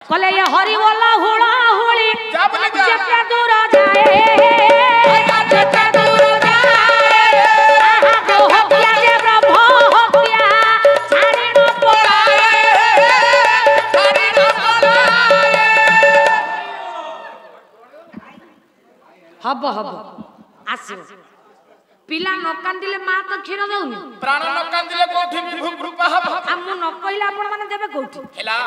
कले ये हरि बोला हुड़ा हुड़ी जब दूर जाए जब दूर जाए आहा हो गया जे प्रभु हो गया छाड़ी न पड़ाए छाड़ी न पड़ाए हब हब आसी पिला न कांदिले मां तो क्षीर दउनी प्राण न कांदिले कोठी विभुरूपा हब आ मु न कहिला आपण माने देबे कोठी हेला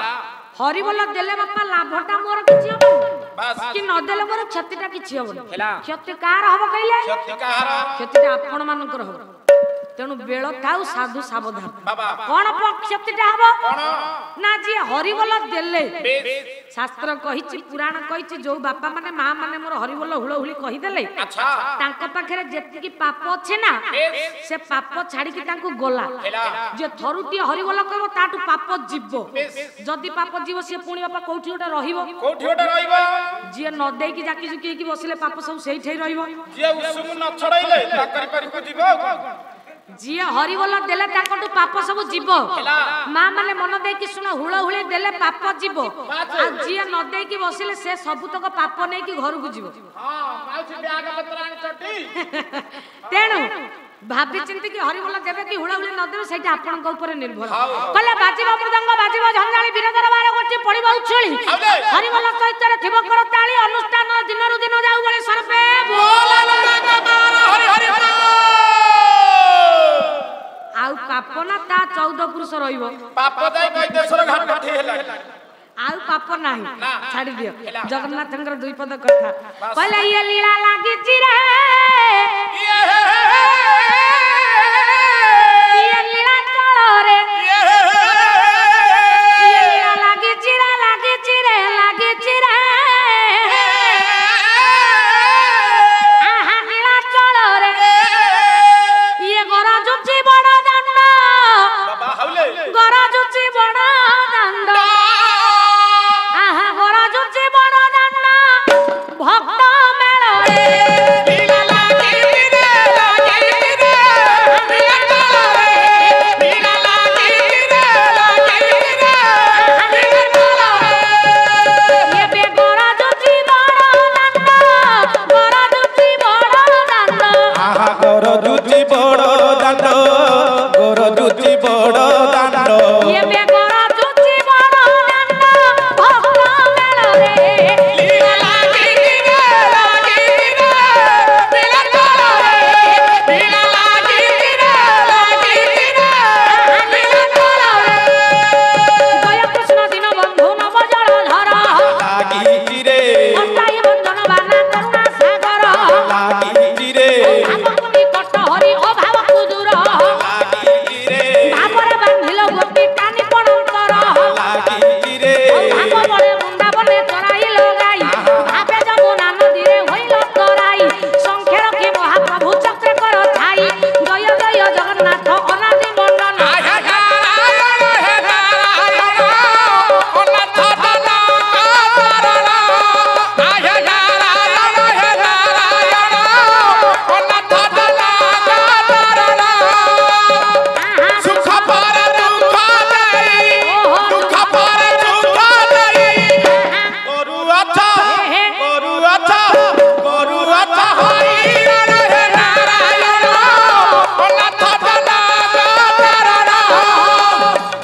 हरि बोला देले बापा लाभटा मोर किछि हो बस कि न देले मोर क्षतिटा किछि हो हेला क्षति कार हबो कहिले क्षति कार क्षतिटा आपण मानकर हो तेनु बेळ थाउ साधु सावधान बाबा कोन क्षतिटा हबो कोन ना जे हरि बोला देले शास्त्र कहिछि पुराण कहिछि जो बापा माने मां माने मोर हरि बोला हुळ हुଳି कहि देले अच्छा तांका पाखरे जेति की पाप अछि ना से पाप छाडी की तांको गोला जे थरुटी हरि बोला कहबो ताटू पाप जीवो जदी पाप जीवो से पुणी बापा कोठी ओटा रहिबो कोठी ओटा रहिबो जे न देई की जाकी जुकी की बसिले पाप सब सेही ठई रहिबो जे उसुम न छड़ाइले ताकरी पारी को जीवो जिए हरि बोला देले ताकटू पाप सब जीव मां माने मन दे कि सुन हुळ हुळे देले पाप जीव आ जिए न दे कि बसिले से सब तक पाप नै कि घर को जीव हां माउसी ब्याग पत्र आनी चटी तेनु भाबी चिंती कि हरि बोला देबे कि हुळ हुळे न देबे सेटा आपन को ऊपर निर्भर कले बाजीबो मृदंग बाजीबो झंझाळी वीर दरबार गोटी पडिबो उछळी हरि बोला चैतरे थिबो कर ताली अनुष्ठान दिनरु दिन जाऊ बळे सरपे बोला हरि हरि हरि आउ पाप ना ता 14 पुरुष रहिबो पाप जाई कैदेश्वर घाट काठी हेला आउ पाप नाही छाडी दियो जगन्नाथंकर दुई पद कथा कहले ये लीला लागी चिरे ये लीला चलो रे ये लीला लागी चिरे लागी चिरे आहा लीला चलो रे ये गोरा जुची बड़ा दंड बाबा हाउले गोरा जुची बड़ा दंड आहा गोरा जुची बड़ा दंड भक्त मेल रे लीला लागी रे लीला चलो रे लीला लागी रे लीला चलो रे ये बे गोरा जुची बड़ा दंड गोरा जुची बड़ा दंड आहा गोरा जुची बड़ा दंड गोरा जुची बड़ा दंड ये बे गोरा जुची बड़ा दंड भक्त मेल रे लीला लागी रे लीला चलो रे लीला लागी रे लीला चलो रे दया कृष्ण दिन बंधु नव जल धर लागी रे अष्टाई बंधन बाना करुणा सागर लागी रे भाव निकट हरि अभाव कुदूर लागी रे भावरे बांधिल गोपी कानी पणंतर लागी रे भाव बळे वृंदावने चराइल गाई भावे जमुना नदीरे होइल तराई संख्य रखी महाप्रभु चक्र कर छाई जय जय जगन्नाथ अनादि मंडन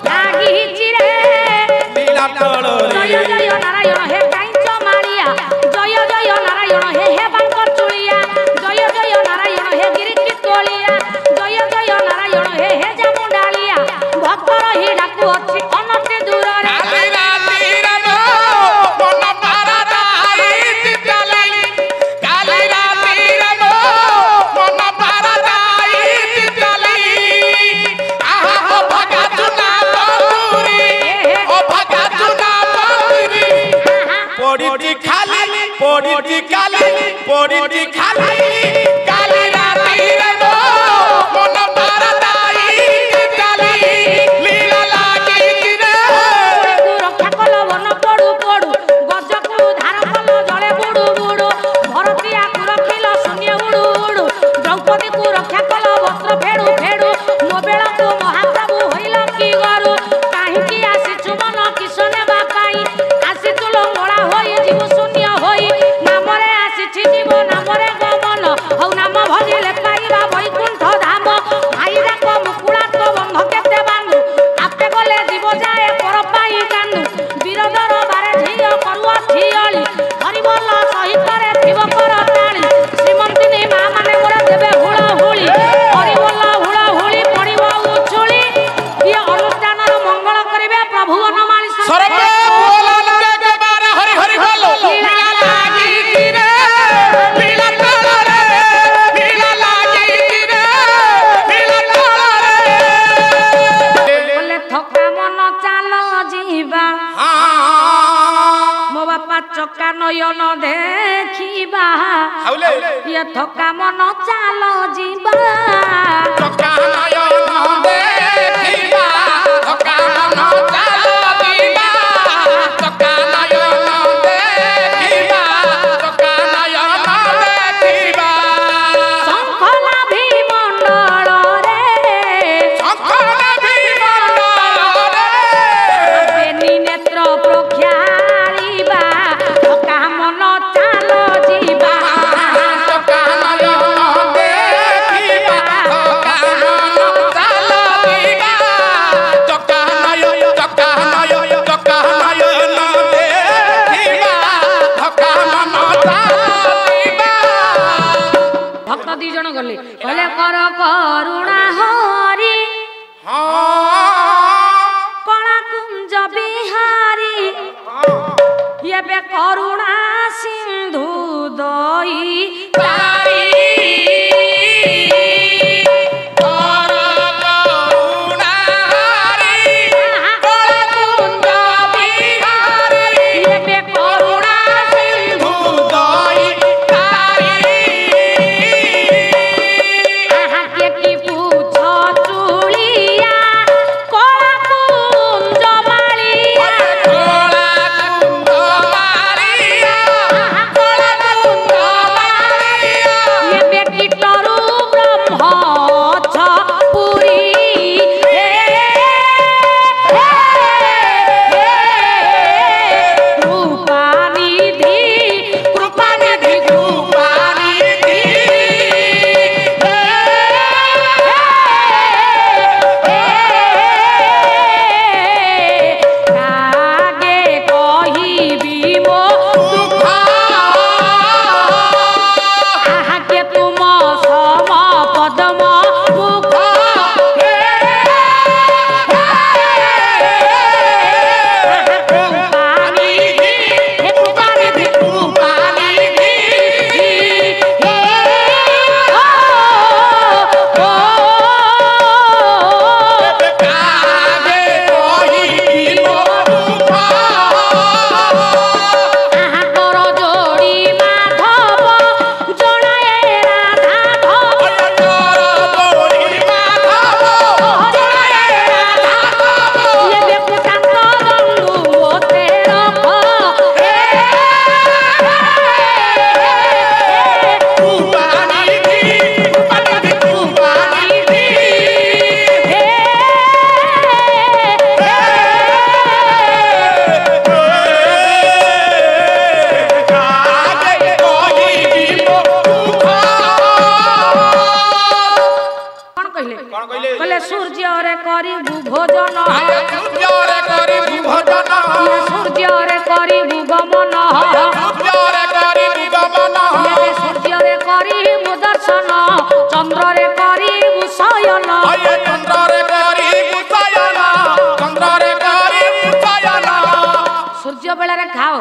लागी चिरे जय जय नारायण हे कांच मारिया जय जय नारायण हे हे बांकर चुलिया जय जय नारायण हे गिरी की तोलिया जय जय नारायण हे हे जामुंडालिया भक्तर ही डाकू अछि अनति दूर रे पड़ी खाली काली राती रे नो मन पारदाई काली लीला लागी रे रक्षा कल वन पड़ू पड़ू गजकू धार कल जले बुड़ू बुड़ू भरतिया को रखिल शून्य उड़ू उड़ू द्रौपदी को रक्षा कल वस्त्र फेड़ू फेड़ू मोबेल को महाप्रभु होइल की गरु काहे की आसी चुमन किसने बापाई आसी ବାପା ଚକା ନୟନ ଦେଖିବା ଇଏ ଥକା ମନ ଚାଲ ଯିବା ଚକା ନୟନ ଦେଖିବା ଥକା ମନ ଚାଲ ଯିବା ଚକା ନୟନ ଦେଖିବା ଚକା ନୟନ ଦେଖିବା ଶଙ୍ଖଲାଭି ମଣ୍ଡଳରେ ବେନି ନେତ୍ର ପ୍ରଖ୍ୟାଳିବା ଥକା ମନ ଚାଲ ଯିବା ଚକା ନୟନ ଦେଖିବା ଥକା ମନ ଚାଲ ଯିବା ଚକା ନୟନ ଦେଖିବା ଥକା ମନ ଚାଲ ଯିବା। ଭକ୍ତ ଦି ଜଣ ଗଲେ କହିଲେ କର କରୁଣା ହରି କଳା କୁଞ୍ଜ ବିହାରୀ ଏବେ କରୁଣା ସିନ୍ଧୁ ଦଇ ଏବେ କରୁଣା ସିନ୍ଧୁ আহাকে কি পুছ চুলিয়া কলা কুঞ্জ মালিয়া কলা কুঞ্জ মালিয়া এবে কীটরু ব্রহ্ম পুরী কৃপানিধি কৃপানিধি কৃপানিধি কাগে কহিবি মো দুঃখ আহাকে তুম সম পদম মুখ কৃপানিধি কৃপানিধি কৃপানিধি আহাকর যোড়ি মাধব জনায়ে রাধা ধব এবে কুশান্ত বন্ধু ওতে রখ কোন কইলে কইলে সূর্যরে করিবু ভোজন সূর্যরে করিবু ভজন সূর্যরে করিবু গমন সূর্যরে করিবু গমন এবে সূর্যরে করিবু দর্শন চন্দ্ররে করিবু শয়ন চন্দ্রে করিবু শয়ন চন্দ্রে করিবু শয়ন সূর্য বেলারে খাও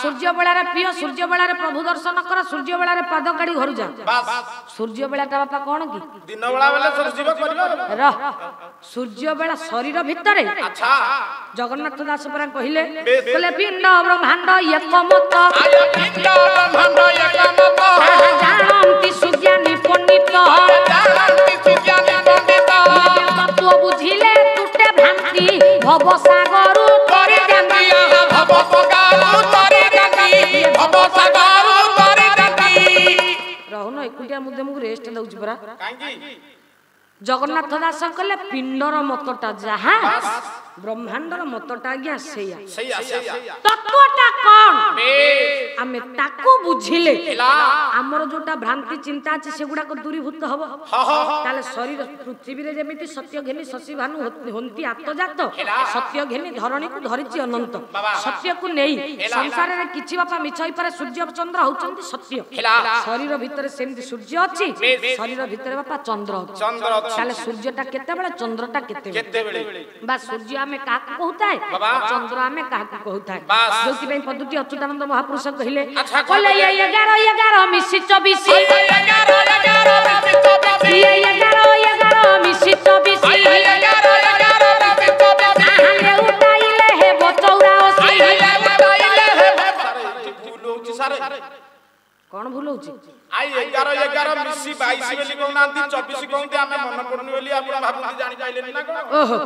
সূর্য বেলারে পিও সূর্য বেলারে প্রভু দর্শন কর সূর্য বেলারে পাদ কাড়ি ঘরু যা বাস সূর্য বেলাটা বাপা কোন কি দিন বেলা বেলা সূর্য করিব রহ সূর্য বেলা শরীর ভিতরে আচ্ছা জগন্নাথ দাস পরা কহিলে কলে পিণ্ড ব্রহ্মাণ্ড একমত আয় পিণ্ড ব্রহ্মাণ্ড একমত জানন্তি সুজ্ঞানী পণ্ডিত জানন্তি সুজ্ঞানী পণ্ডিত তত্ত্ব বুঝিলে তুটে ভ্রান্তি ভব সাগরু তরি জানি ভব সাগরু তরি জানি ভব সাগরু তরি জানি রহুন একুটিয়া মধ্যে মুখ রেস্ট দউছি পরা কাঙ্কি জগন্নাথ দাস কলে পিণ্ডর মতটা যাহা ব্রহ্মাণ্ডর মতটা আজ্ঞা সেইয়া তত্ত্বটা কোন আমি তাকু বুঝিলে আমার যেটা ভ্রান্তি চিন্তা আছে সেগুড়া দূরীভূত হব তাহলে শরীর পৃথিবীরে যেমিতি সত্য ঘেনি শশী ভানু হন্তি আত্মজাত সত্য ঘেনি ধরণীকে ধরিছি অনন্ত সত্যকু নেই সংসারের কিছু বাপা মিছ হইপারে সূর্য চন্দ্র হউচন্তি সত্য শরীর ভিতরে সেমতি সূর্য ଅଛି শরীর ভিতরে বাপা চন্দ্র ଅଛି তাহলে সূর্যটা কেতেবেলে চন্দ্রটা কেতেবেলে বা সূর্য আমি কাহাকে কহুতায় চন্দ্র আমি কাহাকে কহুতায় যোতি পই পদুটি অচ্যুতানন্দ মহাপুরুষ কহিলে কলে 11 মিশি 24 11 মিশি 24 আহালে উঠাইলে হে 84 कौन भूल होची आई 11 11 मिसी 22 बोली कहनांती 24 कहंती आमे मन पडनी बोली आपण भाबुती जानि पाइलेनी ना कोन ओहो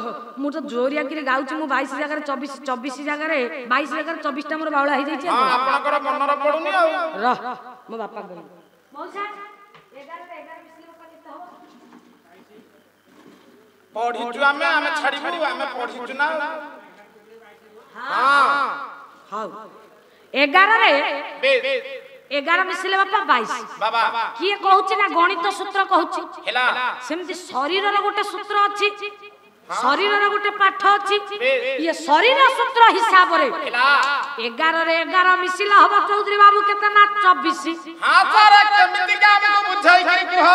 मु तो जोरिया कि गाउची मु 22 जगह 24 जगह 22 जगह 24 टा मोर बावळा हे जाई छी हां आपनकर मनर पडुनी आ रह मो बापा गई मौसा 11 पे 11 मिसी बापा केते हो पढिचु आमे छाडिबु आमे पढिचु ना हां हां 11 रे 11 मिसिले बापा 22 बाबा किए कहूची ना गणित सूत्र कहूची हेला सेमती शरीर रो गोटे सूत्र अछि शरीर रो गोटे पाठ अछि ये शरीर सूत्र हिसाब रे हेला 11 रे 11 मिसिला हबो चौधरी बाबू केते ना 24 हां सारा केमिति का हमको बुझाई कि कह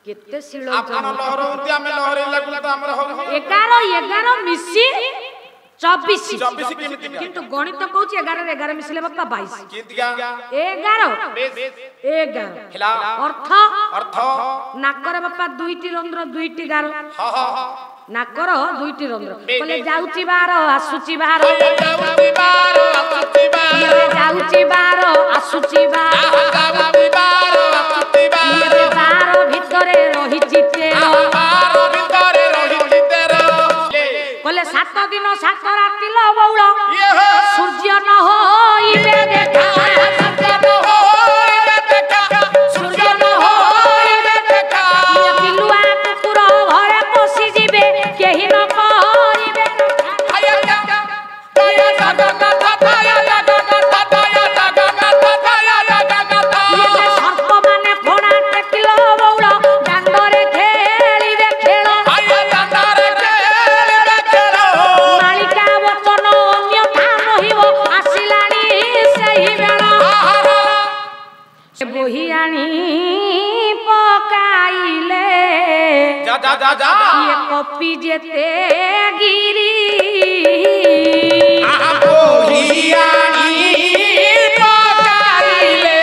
केते सिलो आपन लहरउती आमे लहरे लागु त हमर हो 11 11 मिसी 24 24 केमिति का किंतु गणित कहूची 11 रे 11 मिसिले बापा 22 केतिका 11 11 हेला अर्थ अर्थ नाकर बापा दुईटी रंध्र दुईटी गार हां हां हां नाकर दुईटी रंध्र बोले जाउची बार आसुची बार जाउची बार आसुची बार जाउची बार आसुची बार जाउची बार आसुची बार ये बार भितरे रहिची तेरो बार भितरे रहिची तेरो बोले 7 दिन 7 राति लो बौळ सूर्य न होइबे देखा सूर्य न होइबे देखा सूर्य न होइबे देखा ये बिलुआ कुकुर घरे पसी जिबे केहि न करिबे आया दया जगन्नाथ दया जगन्नाथ दया जगन्नाथ दया जगन्नाथ ये सर्प माने फोड़ा टेकिलो बौळ दांडरे खेलिबे खेल आया दांडरे खेलिबे खेल मालिका वचन अन्यथा नहिबो आसिलानी सेहि बेळ से बोही आनी पकाइले जा जा जा जा ये कपि जेते गिरी बोहियानी पकाइले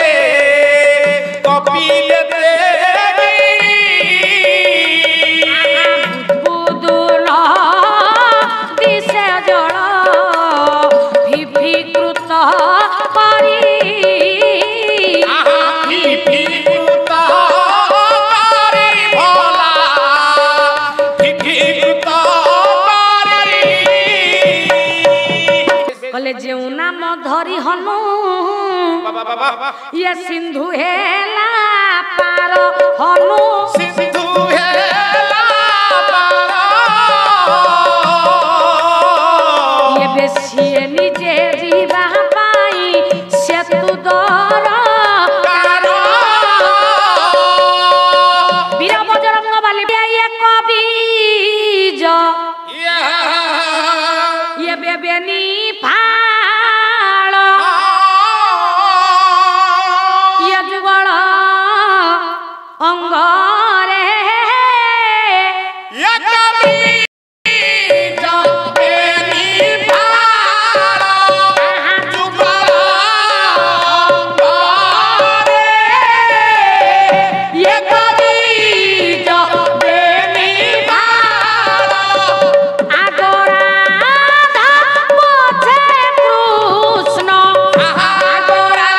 कपिले बुदुल दिसे जल विकृत करी कले जेउ नाम धरी हनु ये सिंधु हेला पार हनु सिंधु हेला पार ये बेसी निजे जीवा पाई सेतु दर वीर बजरंग बाली ये कबीज ये बेबेनी फाळ ये जुगल अंगरे ये कबीज बेनी फाळ आगरा पछे कृष्ण आगरा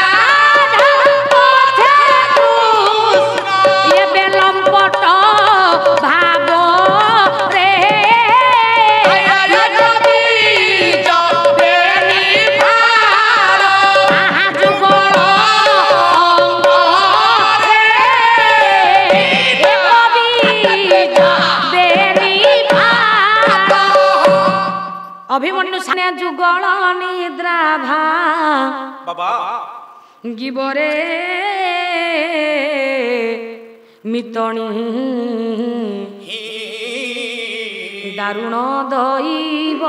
पछे कृष्ण ये बेलंपट भाव रे ये कबीज बेनी फाळ आहा जुगल अंगरे ये कबीज बेनी फाळ अभिमन्यु साने जुगल निद्रा भा बाबा गिबरे मितणी दारुण दैव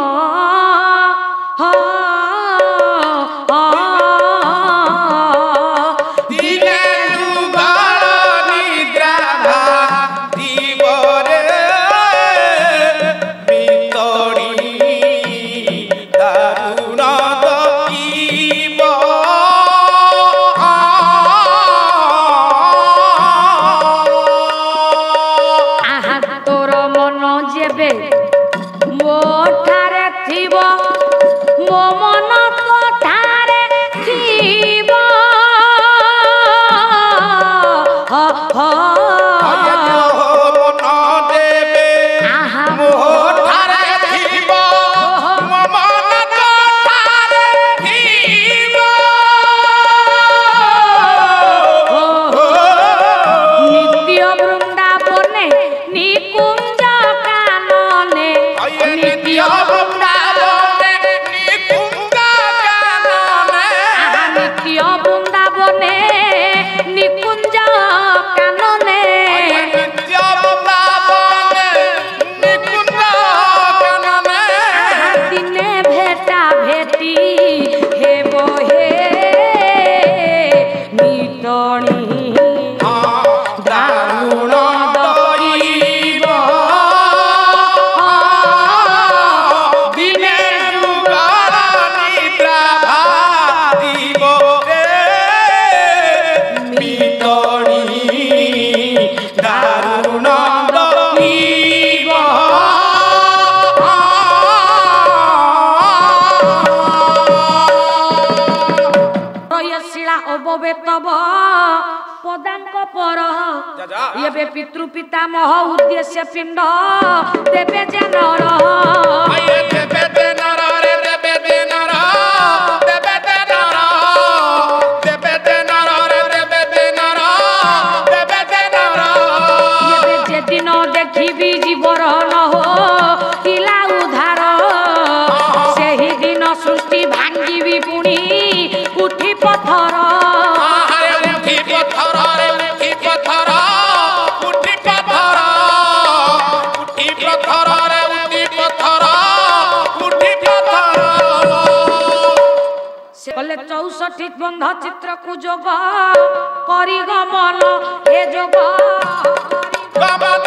हो दिने जुगल निद्रा दिवरे मितड़ी दारुण दैव आहा तोर मन जेबे मोठारे थिबो मो কবে তব পদাঙ্ক পর এবে পিতৃ পিতামহ উদ্দেশ্য পিণ্ড দেবে যে নর দেবে দে নর রে দেবে দে নর দেবে দে নর দেবে দে নর রে দেবে দে নর দেবে দে নর এবে যেদিন দেখিবি জীবর নহ কিলা উধার সেই দিন সৃষ্টি ভাঙ্গিবি পুଣି উঠি পথর উঠি পথর রে উঠি পথর উঠি পথর উঠি পথর রে উঠি পথর উঠি পথর সে বলে 64 বন্ধ চিত্রকু যোগ করি গমন এ যোগ গমন